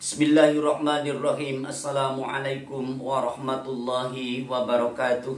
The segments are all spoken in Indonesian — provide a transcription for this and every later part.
Bismillahirrahmanirrahim. Assalamualaikum warahmatullahi wabarakatuh.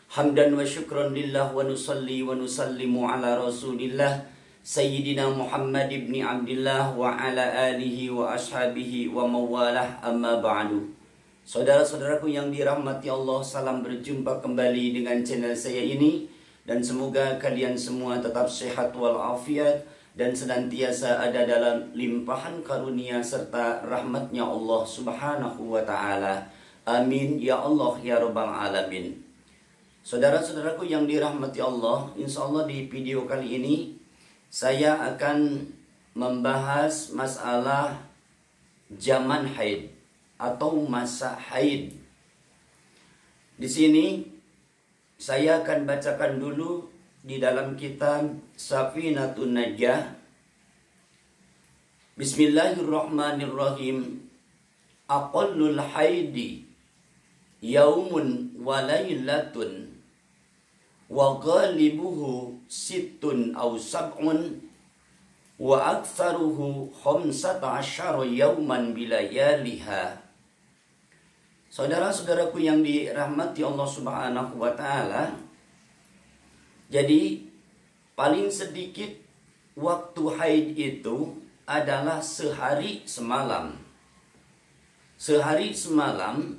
Hamdan wa syukran lillah wa nusalli wa nusallimu ala rasulillah Sayyidina Muhammad ibn Abdillah wa ala alihi wa ashabihi wa mawalah, amma ba'du. Saudara-saudaraku yang dirahmati Allah, salam berjumpa kembali dengan channel saya ini. Dan semoga kalian semua tetap sehat walafiat dan senantiasa ada dalam limpahan karunia serta rahmatnya Allah subhanahu wa ta'ala. Amin ya Allah ya rabbal alamin. Saudara-saudaraku yang dirahmati Allah, insya Allah di video kali ini saya akan membahas masalah zaman haid atau masa haid. Di sini saya akan bacakan dulu di dalam kitab Safinatun Najah. Bismillahirrahmanirrahim. Aqallul haidi yaumun wa laylatun wa ghalibuhu sittun aw sab'un wa aktsaruhu khamsata asyara yauman bilayaliha. Saudara-saudaraku yang dirahmati Allah subhanahu wa ta'ala, jadi paling sedikit waktu haid itu adalah sehari semalam. Sehari semalam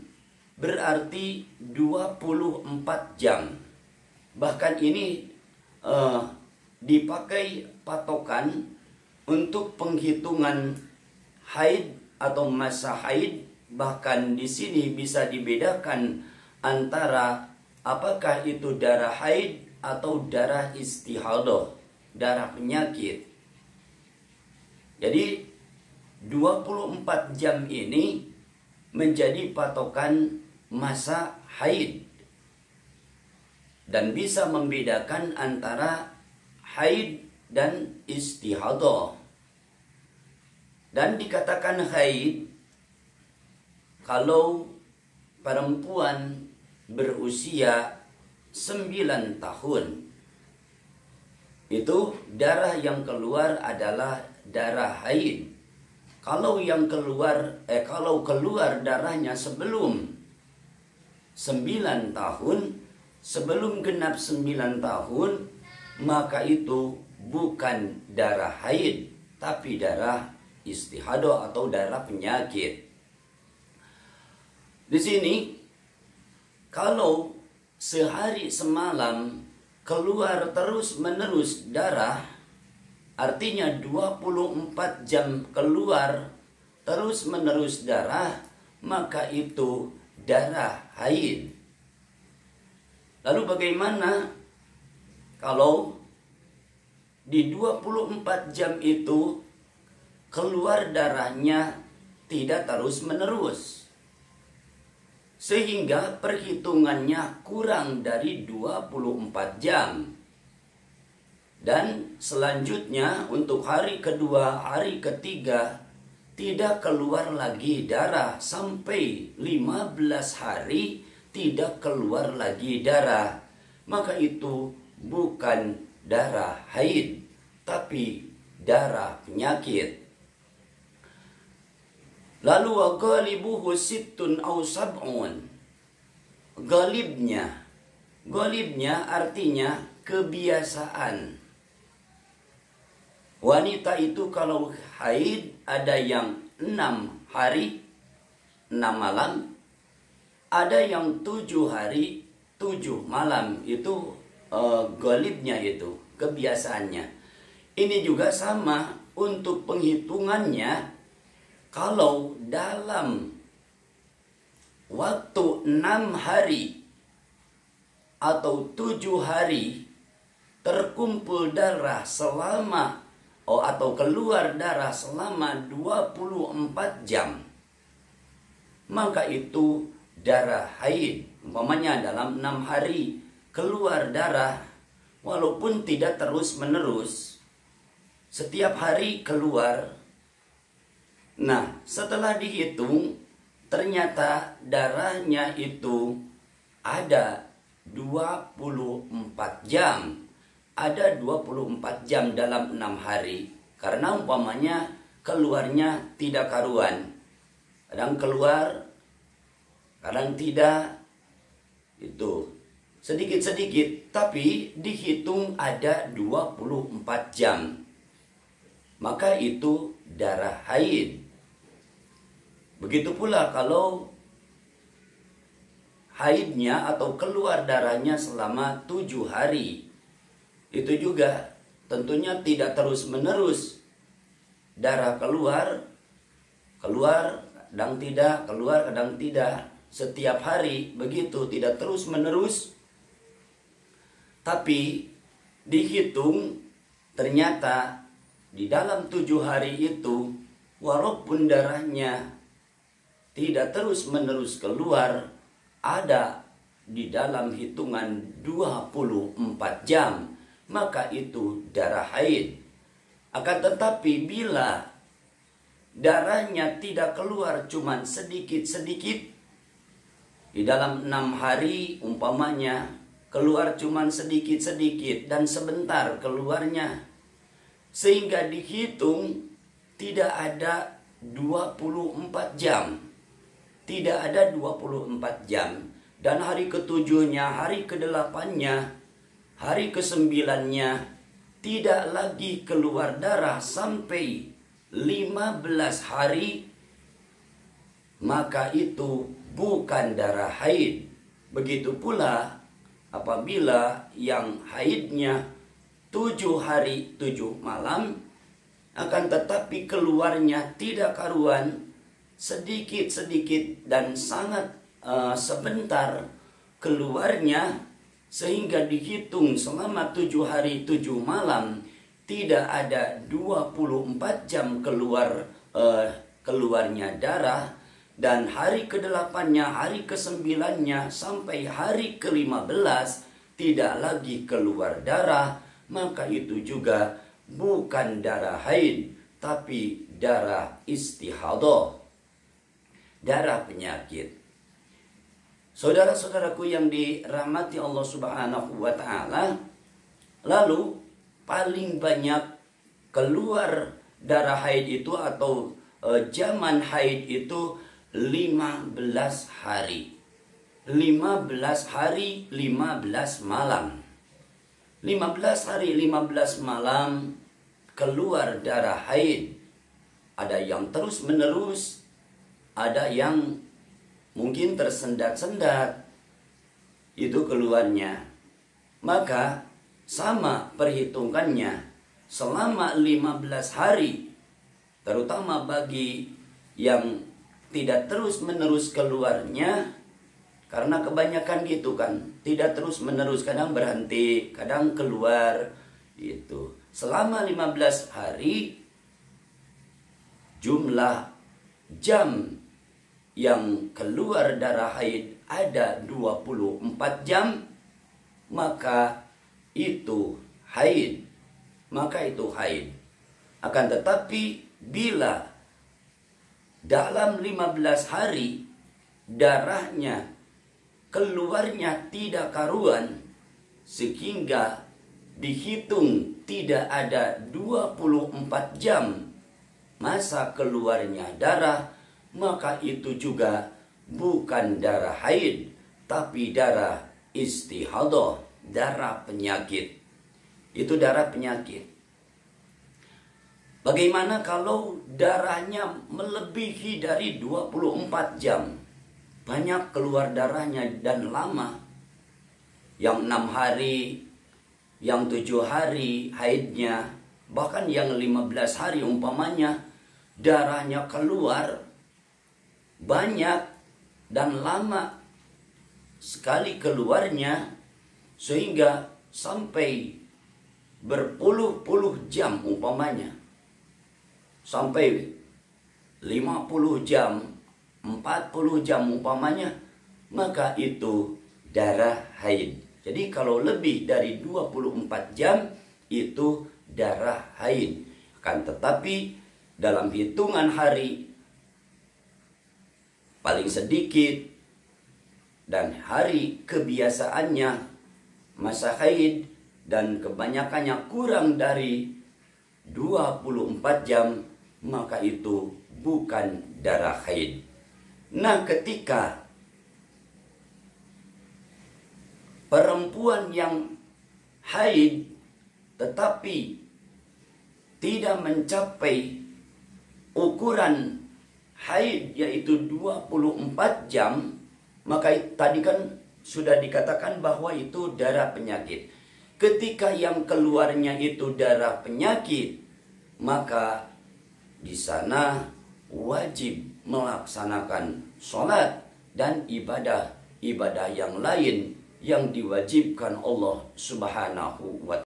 berarti 24 jam. Bahkan ini dipakai patokan untuk penghitungan haid atau masa haid. Bahkan di sini bisa dibedakan antara apakah itu darah haid atau darah istihadah, darah penyakit. Jadi 24 jam ini menjadi patokan masa haid dan bisa membedakan antara haid dan istihadah. Dan dikatakan haid kalau perempuan berusia 9 tahun, itu darah yang keluar adalah darah haid. Kalau keluar darahnya sebelum 9 tahun, sebelum genap 9 tahun, maka itu bukan darah haid, tapi darah istihadah atau darah penyakit. Di sini kalau sehari semalam keluar terus menerus darah, artinya 24 jam keluar terus menerus darah, maka itu darah haid. Lalu bagaimana kalau di 24 jam itu keluar darahnya tidak terus menerus, sehingga perhitungannya kurang dari 24 jam. Dan selanjutnya untuk hari kedua, hari ketiga tidak keluar lagi darah sampai 15 hari tidak keluar lagi darah, maka itu bukan darah haid tapi darah penyakit. Lalu wa ghalibuhu sittun aw sab'un. Ghalibnya artinya kebiasaan. Wanita itu kalau haid ada yang 6 hari 6 malam, ada yang 7 hari 7 malam. Itu ghalibnya, itu kebiasaannya. Ini juga sama untuk penghitungannya. Kalau dalam waktu 6 hari atau 7 hari terkumpul darah selama atau keluar darah selama 24 jam, maka itu darah haid. Umpamanya dalam 6 hari keluar darah, walaupun tidak terus menerus, setiap hari keluar. Nah, setelah dihitung, ternyata darahnya itu ada 24 jam. Ada 24 jam dalam 6 hari. Karena umpamanya keluarnya tidak karuan. kadang keluar, kadang tidak. Itu sedikit-sedikit, tapi dihitung ada 24 jam. Maka itu darah haid. Begitu pula kalau haidnya atau keluar darahnya selama 7 hari. Itu juga tentunya tidak terus-menerus. Darah keluar, kadang tidak, keluar, kadang tidak. Setiap hari begitu, tidak terus-menerus. Tapi dihitung ternyata di dalam 7 hari itu, walaupun darahnya tidak terus-menerus keluar, ada di dalam hitungan 24 jam, maka itu darah haid. Akan tetapi bila darahnya tidak keluar cuma sedikit-sedikit, di dalam 6 hari umpamanya keluar cuma sedikit-sedikit dan sebentar keluarnya, sehingga dihitung tidak ada 24 jam. Tidak ada 24 jam. Dan hari ketujuhnya, hari ke-8-nya, hari ke-9-nya tidak lagi keluar darah sampai 15 hari, maka itu bukan darah haid. Begitu pula apabila yang haidnya 7 hari 7 malam, akan tetapi keluarnya tidak karuan, sedikit-sedikit dan sangat sebentar keluarnya, sehingga dihitung selama 7 hari 7 malam tidak ada 24 jam keluarnya darah. Dan hari ke-8-nya, hari ke-9-nya sampai hari ke-15 tidak lagi keluar darah, maka itu juga bukan darah haid, tapi darah istihadah, darah penyakit. Saudara-saudaraku yang dirahmati Allah Subhanahu wa Ta'ala, lalu paling banyak keluar darah haid itu atau zaman haid itu 15 hari. 15 hari 15 malam. 15 hari 15 malam keluar darah haid. Ada yang terus menerus, ada yang mungkin tersendat-sendat, itu keluarnya. Maka sama perhitungannya selama 15 hari, terutama bagi yang tidak terus-menerus keluarnya, karena kebanyakan gitu kan, tidak terus-menerus, kadang berhenti, kadang keluar, itu. Selama 15 hari, jumlah jam yang keluar darah haid ada 24 jam, maka itu haid. Maka itu haid. Akan tetapi bila dalam 15 hari darahnya keluarnya tidak karuan, sehingga dihitung tidak ada 24 jam masa keluarnya darah, maka itu juga bukan darah haid, tapi darah istihadah, darah penyakit. Itu darah penyakit. Bagaimana kalau darahnya melebihi dari 24 jam? Banyak keluar darahnya dan lama. Yang 6 hari, yang 7 hari haidnya, bahkan yang 15 hari umpamanya, darahnya keluar banyak dan lama sekali keluarnya, sehingga sampai berpuluh-puluh jam umpamanya. Sampai 50 jam, 40 jam umpamanya, maka itu darah haid. Jadi kalau lebih dari 24 jam itu darah haid. Akan tetapi dalam hitungan hari paling sedikit dan hari kebiasaannya masa haid dan kebanyakannya kurang dari 24 jam, maka itu bukan darah haid. Nah, ketika perempuan yang haid tetapi tidak mencapai ukuran haid yaitu 24 jam, maka tadi kan sudah dikatakan bahwa itu darah penyakit. Ketika yang keluarnya itu darah penyakit, maka di sana wajib melaksanakan sholat dan ibadah yang lain yang diwajibkan Allah Subhanahu wa